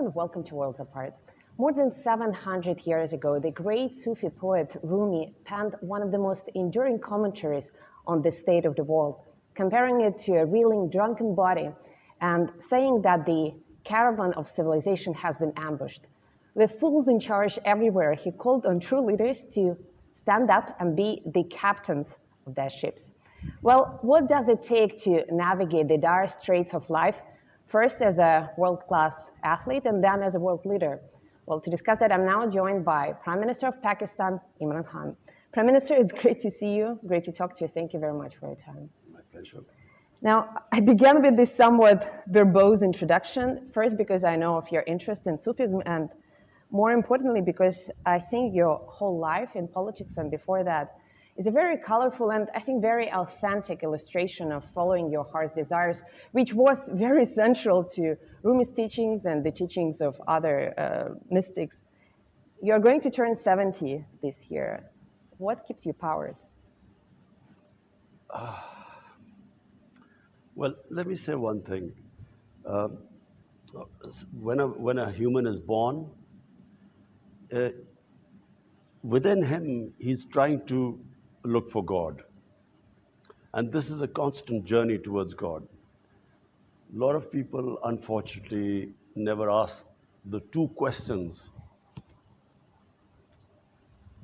and welcome to Worlds Apart. More than 700 years ago, the great Sufi poet Rumi penned one of the most enduring commentaries on the state of the world, comparing it to a reeling drunken body and saying that the caravan of civilization has been ambushed. With fools in charge everywhere, he called on true leaders to stand up and be the captains of their ships. Well, what does it take to navigate the dire straits of life, first as a world-class athlete and then as a world leader? Well, to discuss that, I'm now joined by Prime Minister of Pakistan, Imran Khan. Prime Minister, it's great to see you, great to talk to you. Thank you very much for your time. My pleasure. Now, I began with this somewhat verbose introduction, first because I know of your interest in Sufism, and more importantly, because I think your whole life in politics and before that is a very colorful and I think very authentic illustration of following your heart's desires, which was very central to Rumi's teachings and the teachings of other mystics. You're going to turn 70 this year. What keeps you powered? Well, let me say one thing. When a human is born, within him, he's trying to look for God. And this is a constant journey towards God. A lot of people, unfortunately, never ask the two questions.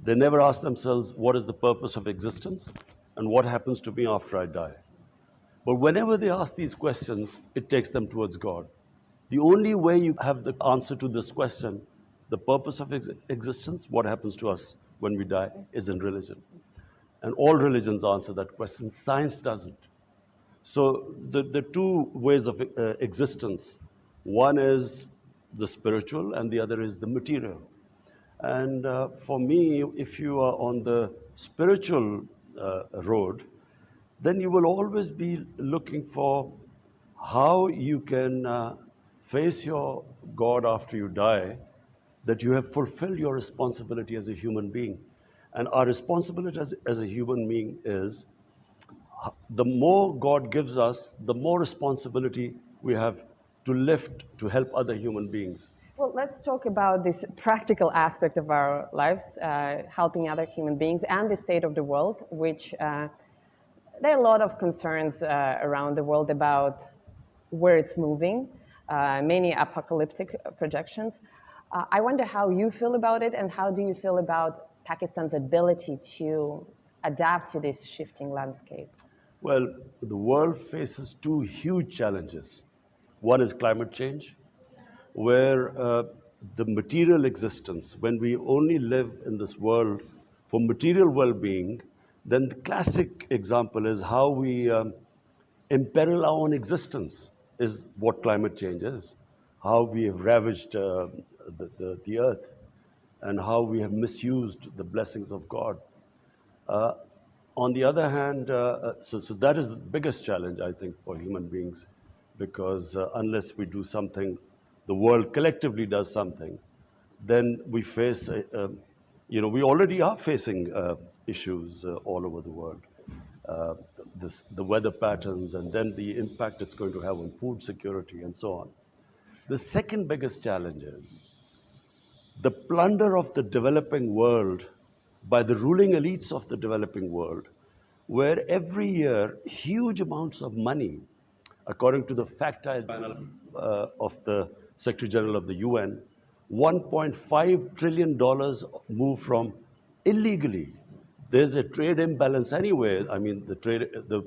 They never ask themselves, what is the purpose of existence? And what happens to me after I die? But whenever they ask these questions, it takes them towards God. The only way you have the answer to this question, the purpose of existence, what happens to us when we die, is in religion. And all religions answer that question. Science doesn't. So the two ways of existence, one is the spiritual and the other is the material. And for me, if you are on the spiritual road, then you will always be looking for how you can face your God after you die, that you have fulfilled your responsibility as a human being. And our responsibility as a human being is, the more God gives us, the more responsibility we have to lift, to help other human beings. Well, let's talk about this practical aspect of our lives, helping other human beings and the state of the world, which there are a lot of concerns around the world about where it's moving, many apocalyptic projections. I wonder how you feel about it, and how do you feel about Pakistan's ability to adapt to this shifting landscape? Well, the world faces two huge challenges. One is climate change, where the material existence, when we only live in this world for material well-being, then the classic example is how we imperil our own existence, is what climate change is. How we have ravaged the earth and how we have misused the blessings of God. On the other hand, so that is the biggest challenge, I think, for human beings, because unless we do something, the world collectively does something, then we face, we already are facing issues all over the world. The weather patterns, and then the impact it's going to have on food security and so on. The second biggest challenge is the plunder of the developing world by the ruling elites of the developing world, where every year huge amounts of money, according to the fact panel of the Secretary General of the UN, $1.5 trillion move from illegally. There's a trade imbalance anyway. I mean, the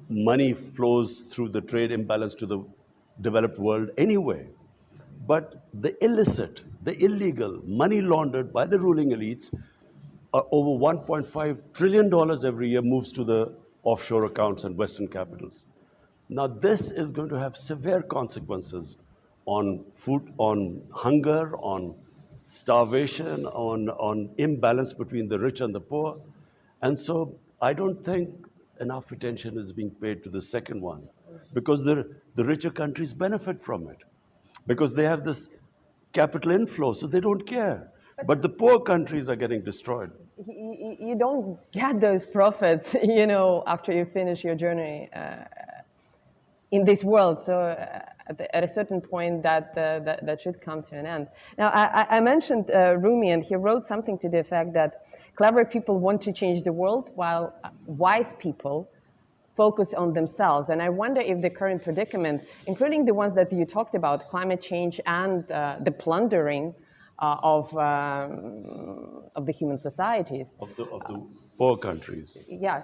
money flows through the trade imbalance to the developed world anyway. But the illicit, the illegal, money laundered by the ruling elites, over $1.5 trillion every year moves to the offshore accounts and Western capitals. Now, this is going to have severe consequences on food, on hunger, on starvation, on imbalance between the rich and the poor. And so I don't think enough attention is being paid to the second one, because the richer countries benefit from it, because they have this capital inflow, so they don't care. But the poor countries are getting destroyed. You don't get those profits, after you finish your journey in this world. So at a certain point that should come to an end. Now, I mentioned Rumi, and he wrote something to the effect that clever people want to change the world, while wise people focus on themselves. And I wonder if the current predicament, including the ones that you talked about, climate change and the plundering of the human societies. Of the poor countries. Yeah,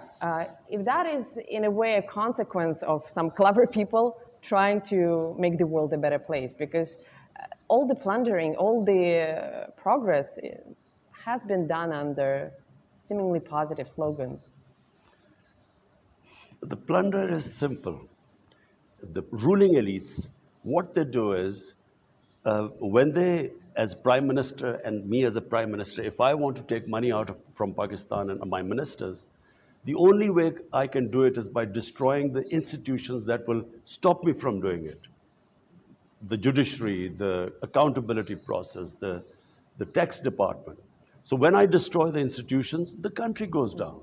if that is in a way a consequence of some clever people trying to make the world a better place, because all the plundering, all the progress has been done under seemingly positive slogans. The plunder is simple. The ruling elites, what they do is, when they, as prime minister, and me as a prime minister, if I want to take money out from Pakistan and my ministers, the only way I can do it is by destroying the institutions that will stop me from doing it. The judiciary, the accountability process, the tax department. So when I destroy the institutions, the country goes down.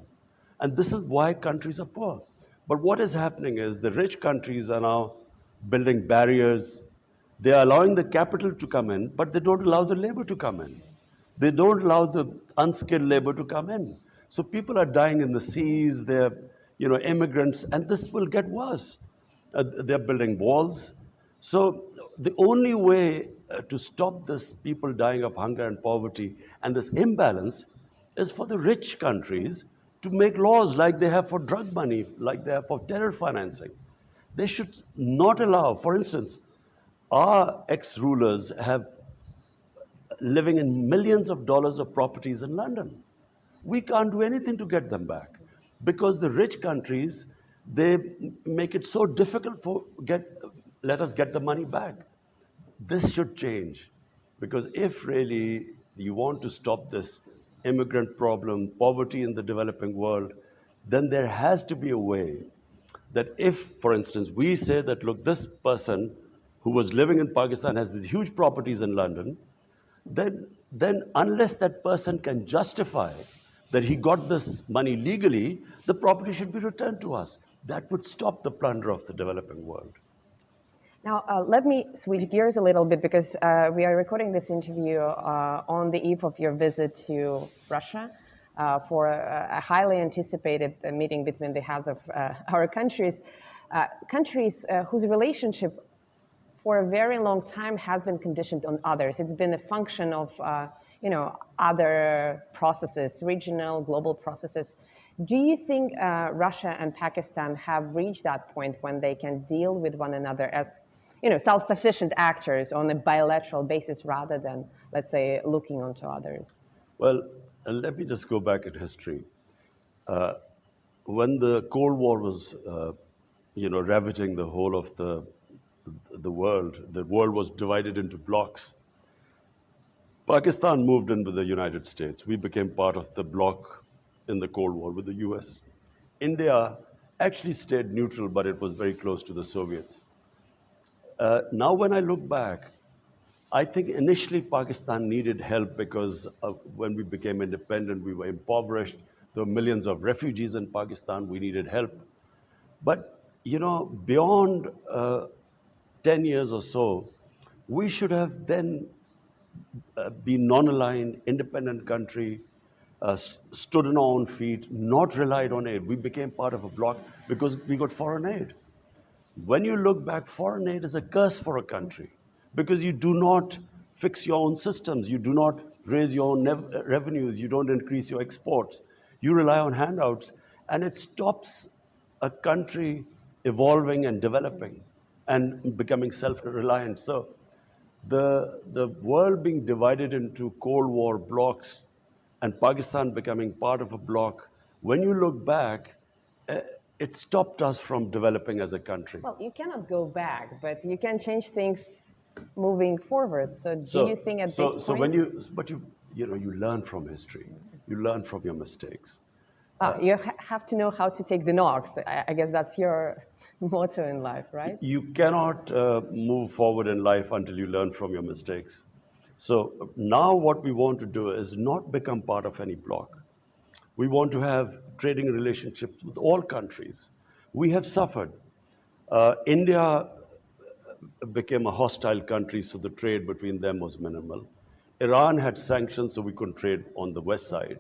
And this is why countries are poor. But what is happening is the rich countries are now building barriers. They are allowing the capital to come in, but they don't allow the labor to come in. They don't allow the unskilled labor to come in. So people are dying in the seas, they're immigrants, and this will get worse. They're building walls. So the only way to stop this people dying of hunger and poverty and this imbalance is for the rich countries to make laws like they have for drug money, like they have for terror financing. They should not allow, for instance, our ex-rulers have living in millions of dollars of properties in London. We can't do anything to get them back because the rich countries, they make it so difficult let us get the money back. This should change, because if really you want to stop this immigrant problem, poverty in the developing world, then there has to be a way that if, for instance, we say that, look, this person who was living in Pakistan has these huge properties in London, then unless that person can justify that he got this money legally, the property should be returned to us. That would stop the plunder of the developing world. Now, let me switch gears a little bit, because we are recording this interview on the eve of your visit to Russia for a highly anticipated meeting between the heads of our countries, whose relationship for a very long time has been conditioned on others. It's been a function of other processes, regional, global processes. Do you think Russia and Pakistan have reached that point when they can deal with one another as self-sufficient actors on a bilateral basis rather than, let's say, looking onto others? Well, let me just go back in history. When the Cold War was, ravaging the whole of the world was divided into blocks. Pakistan moved in with the United States. We became part of the bloc in the Cold War with the US. India actually stayed neutral, but it was very close to the Soviets. Now, when I look back, I think initially Pakistan needed help because when we became independent, we were impoverished. There were millions of refugees in Pakistan. We needed help. But, beyond 10 years or so, we should have then been non-aligned, independent country, stood on our own feet, not relied on aid. We became part of a bloc because we got foreign aid. When you look back, foreign aid is a curse for a country because you do not fix your own systems. You do not raise your own revenues. You don't increase your exports. You rely on handouts, and it stops a country evolving and developing and becoming self-reliant. So the world being divided into Cold War blocs and Pakistan becoming part of a bloc, when you look back, it stopped us from developing as a country. Well, you cannot go back, but you can change things moving forward. So do you think at this point? So when you learn from history, you learn from your mistakes. You have to know how to take the knocks. I guess that's your motto in life, right? You cannot move forward in life until you learn from your mistakes. So now what we want to do is not become part of any bloc. We want to have trading relationships with all countries. We have suffered. India became a hostile country, so the trade between them was minimal. Iran had sanctions, so we couldn't trade on the west side.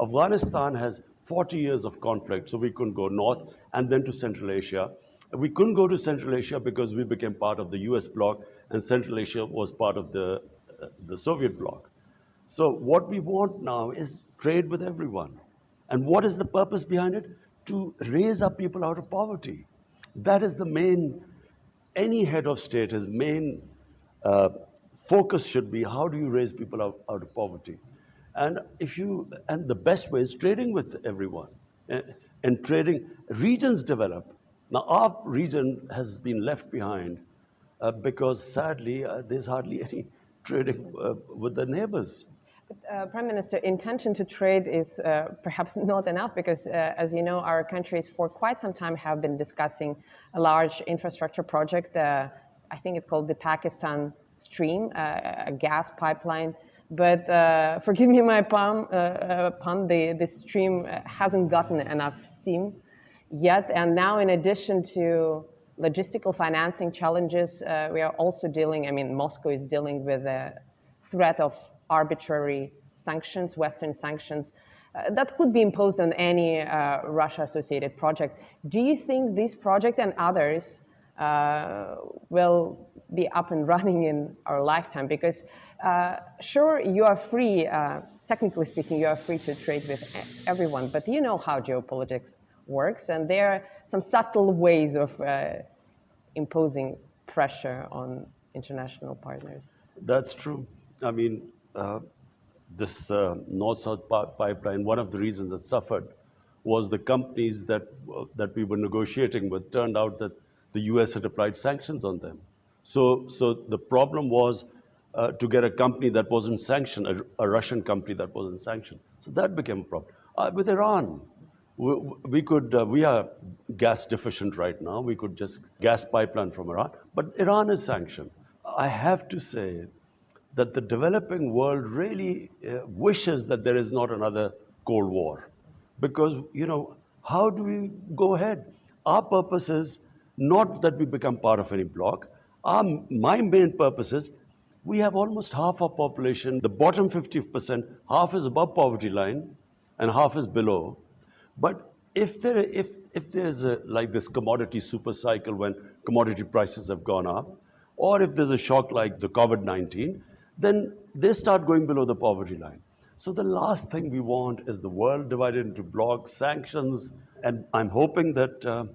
Afghanistan has 40 years of conflict, so we couldn't go north and then to Central Asia. We couldn't go to Central Asia because we became part of the US bloc, and Central Asia was part of the Soviet bloc. So what we want now is trade with everyone. And what is the purpose behind it? To raise our people out of poverty. That is the main, any head of state, his main uh, focus should be how do you raise people out of poverty? And the best way is trading with everyone. And trading, regions develop. Now our region has been left behind because sadly there's hardly any trading with the neighbors. Prime Minister, intention to trade is perhaps not enough because, as you know, our countries for quite some time have been discussing a large infrastructure project. I think it's called the Pakistan Stream, a gas pipeline. But forgive me my pun, the stream hasn't gotten enough steam yet. And now, in addition to logistical financing challenges, we are also dealing, I mean, Moscow is dealing with the threat of arbitrary sanctions, Western sanctions, that could be imposed on any Russia-associated project. Do you think this project and others will be up and running in our lifetime? Because sure, you are free, technically speaking, you are free to trade with everyone, but you know how geopolitics works, and there are some subtle ways of imposing pressure on international partners. That's true. I mean, this North-South pipeline, one of the reasons it suffered was the companies that we were negotiating with turned out that the US had applied sanctions on them. So the problem was to get a company that wasn't sanctioned, a Russian company that wasn't sanctioned. So that became a problem. With Iran, we are gas deficient right now. We could just gas pipeline from Iran, but Iran is sanctioned. I have to say that the developing world really wishes that there is not another Cold War. Because, you know, how do we go ahead? Our purpose is not that we become part of any bloc. My main purpose is we have almost half our population, the bottom 50%, half is above poverty line and half is below. But if there's like this commodity super cycle when commodity prices have gone up, or if there's a shock like the COVID-19, then they start going below the poverty line. So the last thing we want is the world divided into blocs, sanctions, and I'm hoping that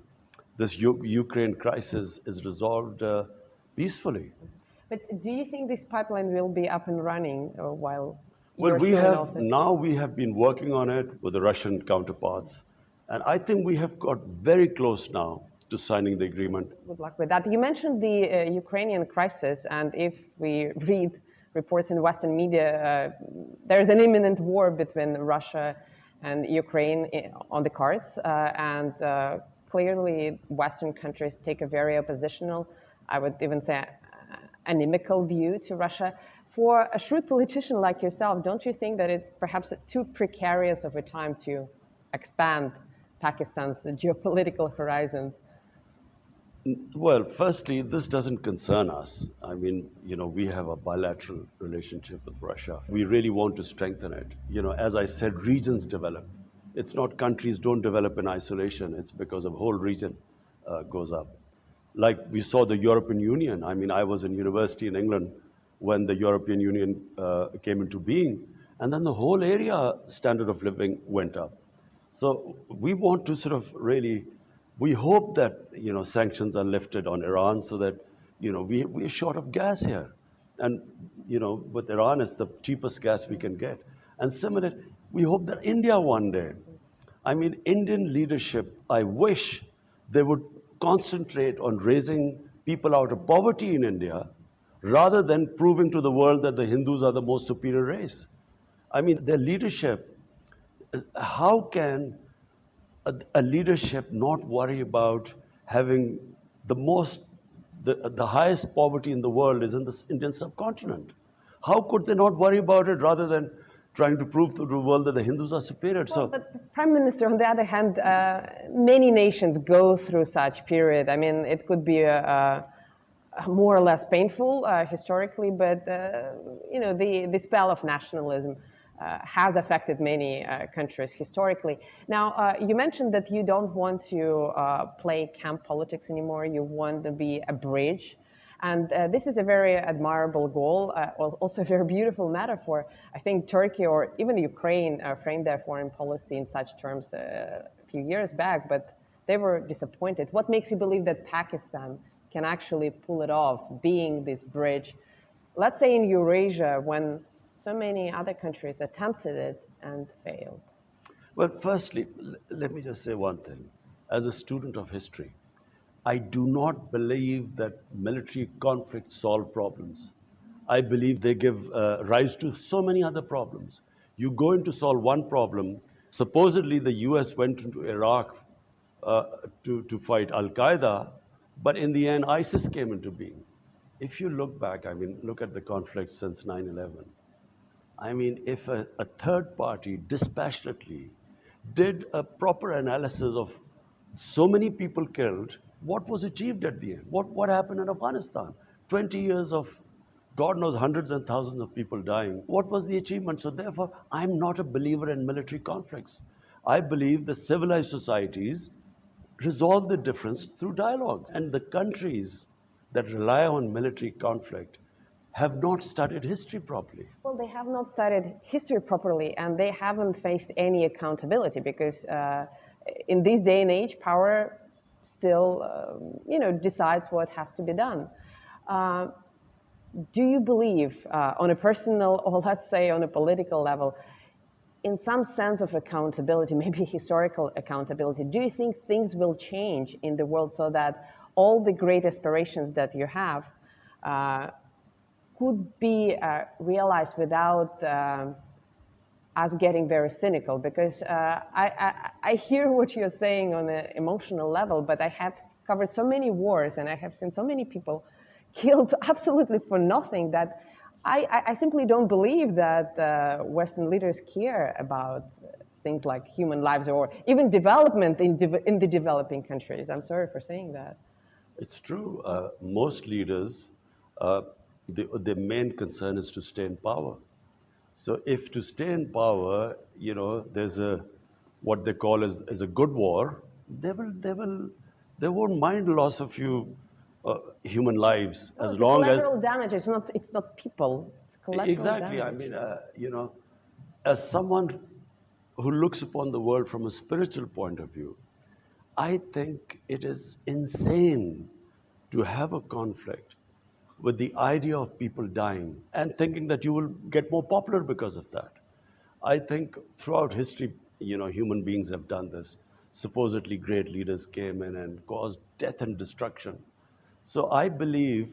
this Ukraine crisis is resolved peacefully. But do you think this pipeline will be up and running while Well, you're still in office? we have been working on it with the Russian counterparts, and I think we have got very close now to signing the agreement. Good luck with that. You mentioned the Ukrainian crisis, and if we read reports in Western media, there's an imminent war between Russia and Ukraine on the cards, and clearly Western countries take a very oppositional, I would even say inimical view to Russia. For a shrewd politician like yourself, don't you think that it's perhaps too precarious of a time to expand Pakistan's geopolitical horizons? Well, firstly, this doesn't concern us. I mean, you know, we have a bilateral relationship with Russia. We really want to strengthen it. You know, as I said, regions develop. It's not countries don't develop in isolation. It's because a whole region goes up. Like we saw the European Union. I mean, I was in university in England when the European Union came into being, and then the whole area standard of living went up. So we want to sort of really, we hope that, you know, sanctions are lifted on Iran so that, you know, we're short of gas here. And, you know, with Iran, it's the cheapest gas we can get. And similarly, we hope that India one day, I mean, Indian leadership, I wish they would concentrate on raising people out of poverty in India rather than proving to the world that the Hindus are the most superior race. I mean, their leadership, how can a leadership not worry about having the highest poverty in the world is in the Indian subcontinent? How could they not worry about it rather than trying to prove to the world that the Hindus are superior? Well, but Prime Minister, on the other hand, many nations go through such period. I mean, it could be more or less painful historically, but the spell of nationalism has affected many countries historically. Now, you mentioned that you don't want to play camp politics anymore. You want to be a bridge. And this is a very admirable goal, also a very beautiful metaphor. I think Turkey or even Ukraine framed their foreign policy in such terms a few years back, but they were disappointed. What makes you believe that Pakistan can actually pull it off, being this bridge, let's say in Eurasia, when so many other countries attempted it and failed? Well, firstly, let me just say one thing. As a student of history, I do not believe that military conflicts solve problems. I believe they give rise to so many other problems. You go in to solve one problem. Supposedly, the US went into Iraq uh, to fight Al Qaeda, but in the end, ISIS came into being. If you look back, I mean, look at the conflict since 9/11. I mean, if a third party dispassionately did a proper analysis of so many people killed, what was achieved at the end? What happened in Afghanistan? 20 years of God knows hundreds and thousands of people dying. What was the achievement? So, therefore, I'm not a believer in military conflicts. I believe that civilized societies resolve the difference through dialogue. And the countries that rely on military conflict have not studied history properly. Well, they have not studied history properly, and they haven't faced any accountability because in this day and age, power still, decides what has to be done. Uh, do you believe, on a personal or let's say on a political level, in some sense of accountability, maybe historical accountability, do you think things will change in the world so that all the great aspirations that you have uh, could be realized without us getting very cynical? Because I hear what you're saying on an emotional level, but I have covered so many wars and I have seen so many people killed absolutely for nothing that I simply don't believe that Western leaders care about things like human lives or even development in the developing countries. I'm sorry for saying that. It's true. Most leaders, uh, their main concern is to stay in power. So if to stay in power, there's a what they call as a good war, they won't mind loss of few human lives Well, as it's a long as collateral damage. It's not people. It's collateral exactly. I damage. mean, as someone who looks upon the world from a spiritual point of view, I think it is insane to have a conflict with the idea of people dying and thinking that you will get more popular because of that. I think throughout history, human beings have done this. Supposedly great leaders came in and caused death and destruction. So I believe,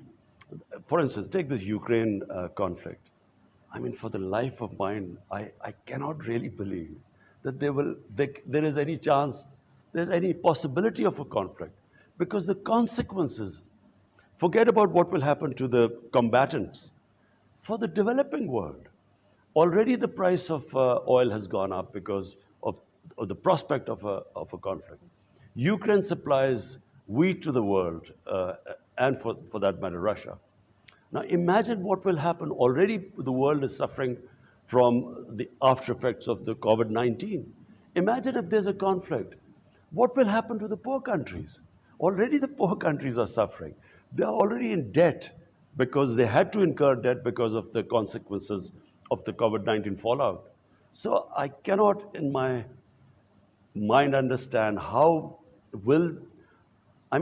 for instance, take this Ukraine conflict. I mean, for the life of mine, I cannot really believe that there is any chance, there's any possibility of a conflict. Because the consequences, forget about what will happen to the combatants. For the developing world, already the price of oil has gone up because of the prospect of a conflict. Ukraine supplies wheat to the world, and for that matter, Russia. Now imagine what will happen. Already the world is suffering from the after effects of the COVID-19. Imagine if there's a conflict. What will happen to the poor countries? Already the poor countries are suffering. They are already in debt because they had to incur debt because of the consequences of the COVID-19 fallout. So I cannot in my mind understand will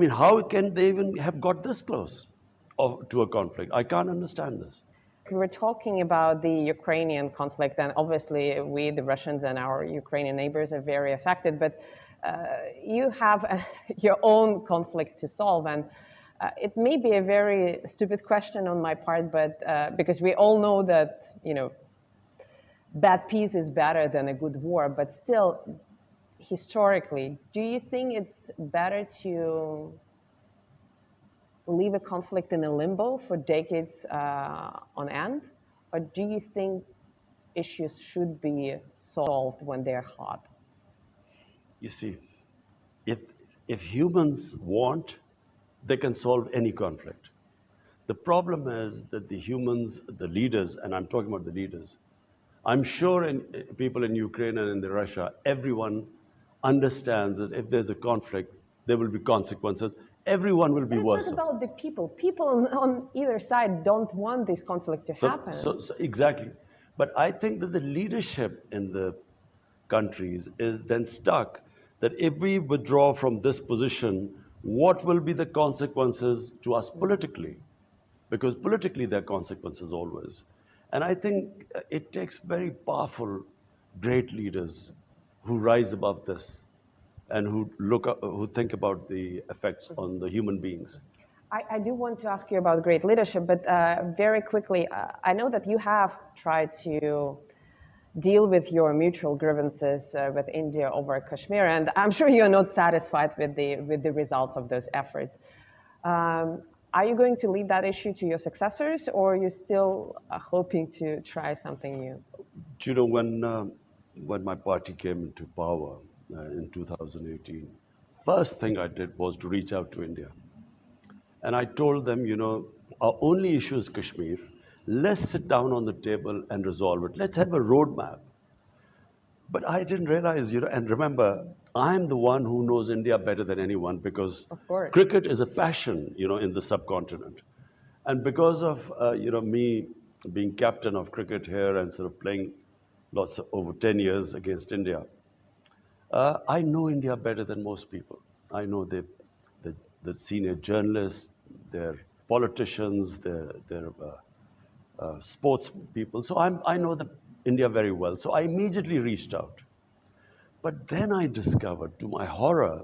how can they even have got this close to a conflict? I can't understand this. We were talking about the Ukrainian conflict, and obviously, we, the Russians, and our Ukrainian neighbors are very affected. But you have your own conflict to solve, and it may be a very stupid question on my part, but because we all know that bad peace is better than a good war, but still, historically, do you think it's better to leave a conflict in a limbo for decades on end? Or do you think issues should be solved when they're hot? You see, if if humans want, they can solve any conflict. The problem is that the humans, the leaders, and I'm talking about the leaders, I'm sure people in Ukraine and in Russia, everyone understands that if there's a conflict, there will be consequences. Everyone will be But it's not worse off. about the people. People on either side don't want this conflict to happen. So exactly. But I think that the leadership in the countries is then stuck that if we withdraw from this position, what will be the consequences to us politically? Because politically there are consequences always. And I think it takes very powerful, great leaders who rise above this and who think about the effects on the human beings. I do want to ask you about great leadership, but very quickly, I know that you have tried to deal with your mutual grievances with India over Kashmir, and I'm sure you're not satisfied with the results of those efforts. Are you going to leave that issue to your successors, or are you still hoping to try something new? Do you know, when my party came into power in 2018, first thing I did was to reach out to India. And I told them, you know, our only issue is Kashmir. Let's sit down on the table and resolve it. Let's have a roadmap. But I didn't realize, you know, and remember, I'm the one who knows India better than anyone because Of course. cricket is a passion, you know, in the subcontinent. And because of, you know, me being captain of cricket here and sort of playing lots of, over 10 years against India, I know India better than most people. I know the senior journalists, their politicians, their sports people. So I know India very well. So I immediately reached out. But then I discovered, to my horror,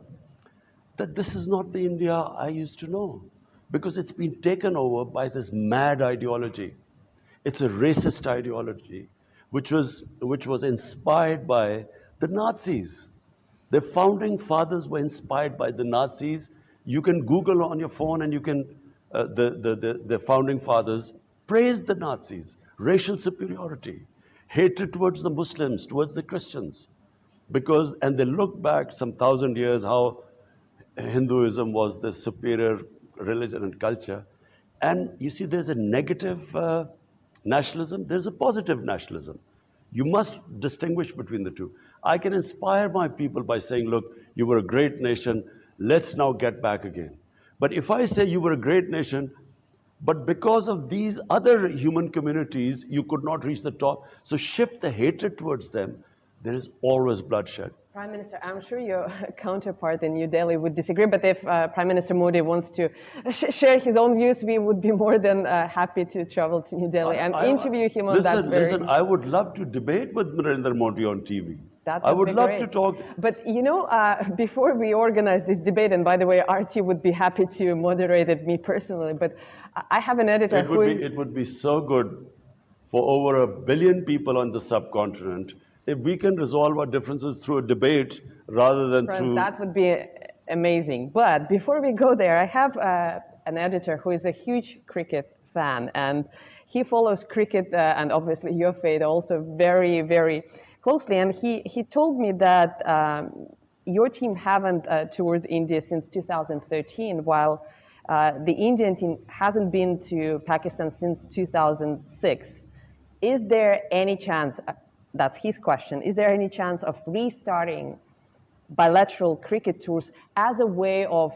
that this is not the India I used to know because it's been taken over by this mad ideology. It's a racist ideology which was inspired by the Nazis. The founding fathers were inspired by the Nazis. You can Google on your phone and you can, the founding fathers praised the Nazis, racial superiority, hatred towards the Muslims, towards the Christians. Because, and they look back some 1,000 years how Hinduism was the superior religion and culture. And you see, there's a negative nationalism, there's a positive nationalism. You must distinguish between the two. I can inspire my people by saying, look, you were a great nation, let's now get back again. But if I say you were a great nation, but because of these other human communities, you could not reach the top, so shift the hatred towards them, there is always bloodshed. Prime Minister, I'm sure your counterpart in New Delhi would disagree, but if Prime Minister Modi wants to share his own views, we would be more than happy to travel to New Delhi and interview him on that. Listen, I would love to debate with Narendra Modi on TV. I would love to talk. But you know, before we organize this debate, and by the way, RT would be happy to moderate it, me personally, but I have an editor It would be so good for over 1 billion people on the subcontinent if we can resolve our differences through a debate rather than through... That would be amazing. But before we go there, I have an editor who is a huge cricket fan, and he follows cricket and obviously your fate also very, very closely. And he told me that your team haven't toured India since 2013, while the Indian team hasn't been to Pakistan since 2006. Is there any chance, that's his question, is there any chance of restarting bilateral cricket tours as a way of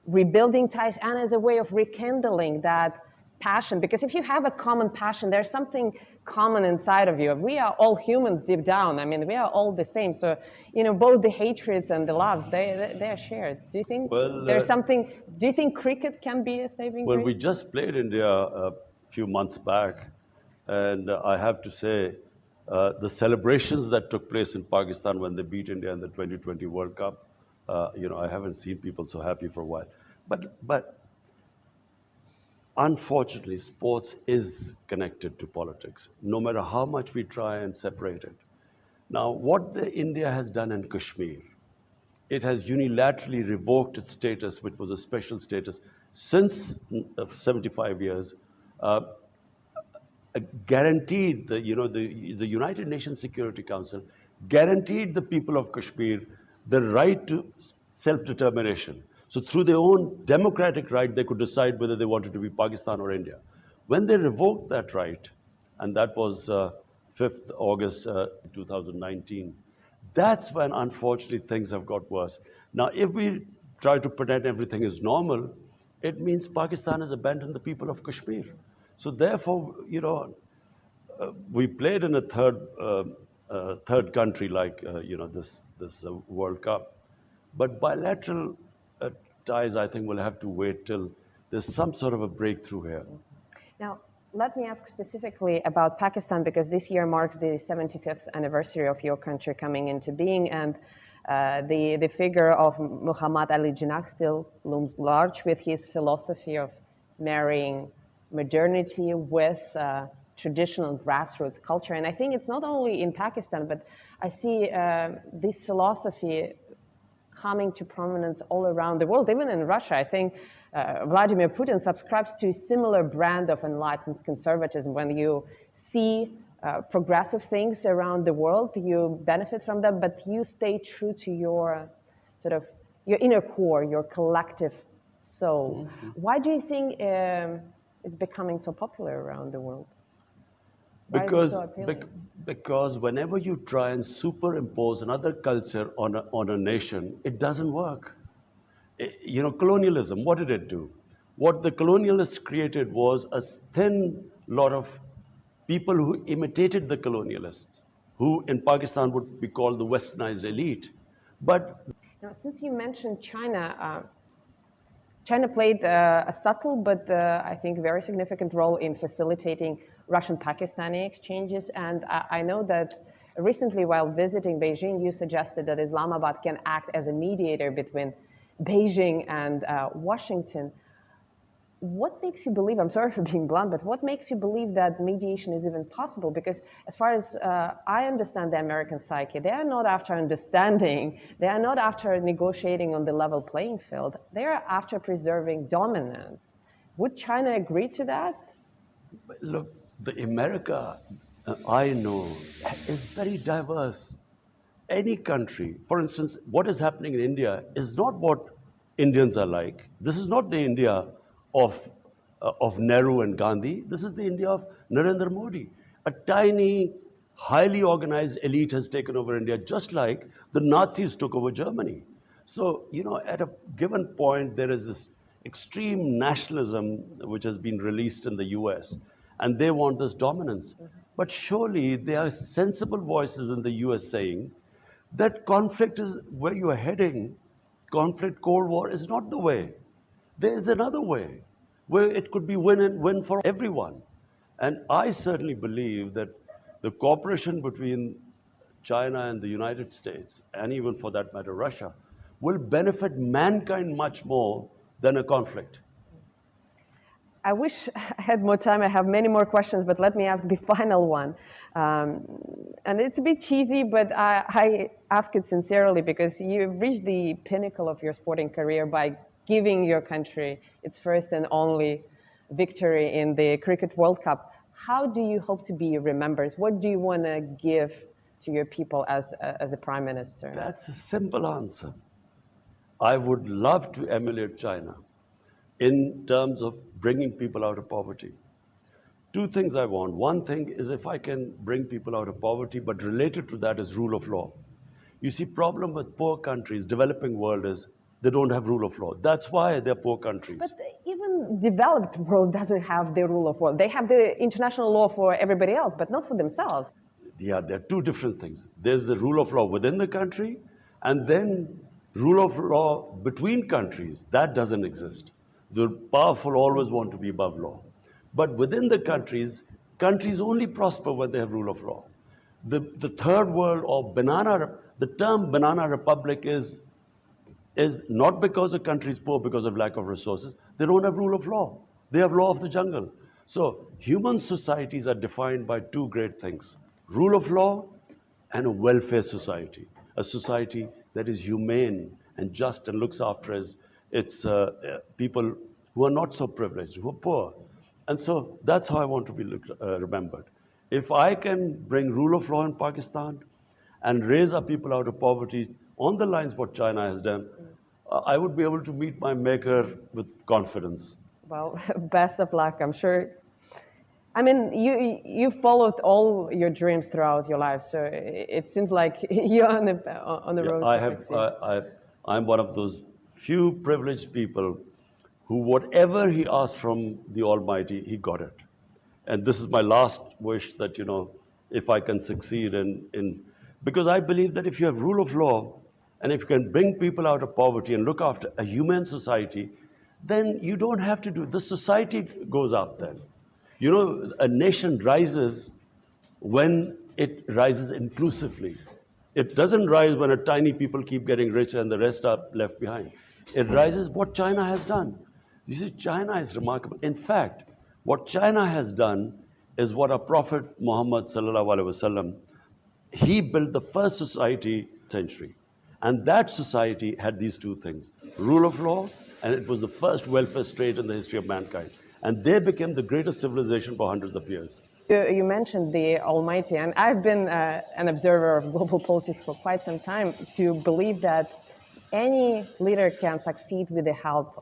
rebuilding ties and as a way of rekindling that passion? Because if you have a common passion, there's something common inside of you. We are all humans deep down. I mean, we are all the same. So, you know, both the hatreds and the loves, they are shared. Do you think there's something, do you think cricket can be a saving grace? Well, we just played India a few months back, and I have to say, the celebrations that took place in Pakistan when they beat India in the 2020 World Cup, you know, I haven't seen people so happy for a while. But unfortunately, sports is connected to politics, no matter how much we try and separate it. Now, what India has done in Kashmir, it has unilaterally revoked its status, which was a special status, since 75 years, guaranteed the United Nations Security Council guaranteed the people of Kashmir the right to self-determination. So through their own democratic right, they could decide whether they wanted to be Pakistan or India. When they revoked that right, and that was 5th August 2019, that's when, unfortunately, things have got worse. Now, if we try to pretend everything is normal, it means Pakistan has abandoned the people of Kashmir. So therefore, we played in a third country like this World Cup, but bilateral ties, I think, will have to wait till there's some sort of a breakthrough here. Now, let me ask specifically about Pakistan, because this year marks the 75th anniversary of your country coming into being, and the figure of Muhammad Ali Jinnah still looms large with his philosophy of marrying modernity with traditional grassroots culture. And I think it's not only in Pakistan, but I see this philosophy coming to prominence all around the world, even in Russia. I think Vladimir Putin subscribes to a similar brand of enlightened conservatism. When you see progressive things around the world, you benefit from them, but you stay true to your sort of your inner core, your collective soul. Mm-hmm. Why do you think it's becoming so popular around the world? Why is it so appealing? Because whenever you try and superimpose another culture on a nation, it doesn't work. Colonialism, what did it do? What the colonialists created was a thin lot of people who imitated the colonialists, who in Pakistan would be called the westernized elite. But now, since you mentioned China, China played a subtle but I think very significant role in facilitating Russian-Pakistani exchanges. And I know that recently, while visiting Beijing, you suggested that Islamabad can act as a mediator between Beijing and Washington. What makes you believe, I'm sorry for being blunt, but what makes you believe that mediation is even possible? Because as far as I understand the American psyche, they are not after understanding, they are not after negotiating on the level playing field, they are after preserving dominance. Would China agree to that? Look, the America I know is very diverse. Any country, for instance, what is happening in India is not what Indians are like. This is not the India of Nehru and Gandhi. This is the India of Narendra Modi. A tiny, highly organized elite has taken over India, just like the Nazis took over Germany. So, at a given point, there is this extreme nationalism which has been released in the US, and they want this dominance. But surely there are sensible voices in the US saying that conflict is where you are heading. Conflict, Cold War is not the way. There is another way where it could be win and win for everyone. And I certainly believe that the cooperation between China and the United States, and even for that matter, Russia, will benefit mankind much more than a conflict. I wish I had more time. I have many more questions, but let me ask the final one. And it's a bit cheesy, but I ask it sincerely because you've reached the pinnacle of your sporting career by giving your country its first and only victory in the Cricket World Cup. How do you hope to be remembered? What do you want to give to your people as the Prime Minister? That's a simple answer. I would love to emulate China in terms of bringing people out of poverty. Two things I want. One thing is if I can bring people out of poverty, but related to that is rule of law. You see, problem with poor countries, developing world, is they don't have rule of law. That's why they're poor countries. But even developed world doesn't have the rule of law. They have the international law for everybody else, but not for themselves. Yeah, there are two different things. There's the rule of law within the country, and then rule of law between countries. That doesn't exist. The powerful always want to be above law. But within the countries, countries only prosper when they have rule of law. The third world, or the term banana republic is not because a country is poor because of lack of resources. They don't have rule of law. They have law of the jungle. So human societies are defined by two great things: rule of law and a welfare society. A society that is humane and just and looks after its people who are not so privileged, who are poor. And so that's how I want to be remembered. If I can bring rule of law in Pakistan and raise our people out of poverty on the lines what China has done, I would be able to meet my maker with confidence. Well, best of luck. I'm sure. I mean, you followed all your dreams throughout your life, so it seems like you're on the Yeah, road I to have. succeed. I'm one of those few privileged people who, whatever he asked from the Almighty, he got it. And this is my last wish that if I can succeed because I believe that if you have rule of law, and if you can bring people out of poverty and look after a humane society, then you don't have to do. The society goes up then. A nation rises when it rises inclusively. It doesn't rise when a tiny people keep getting rich and the rest are left behind. It rises what China has done. You see, China is remarkable. In fact, what China has done is what our Prophet Muhammad sallallahu alaihi wasallam, he built the first society century. And that society had these two things, rule of law, and it was the first welfare state in the history of mankind. And they became the greatest civilization for hundreds of years. You mentioned the Almighty, and I've been an observer of global politics for quite some time to believe that any leader can succeed with the help,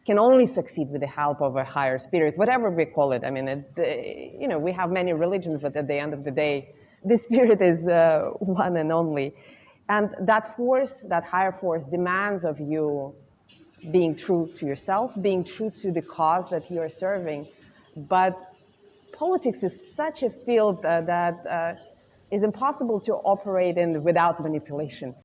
can only succeed with the help of a higher spirit, whatever we call it. I mean, we have many religions, but at the end of the day, the spirit is one and only. And that force, that higher force, demands of you being true to yourself, being true to the cause that you are serving. But politics is such a field that is impossible to operate in without manipulation.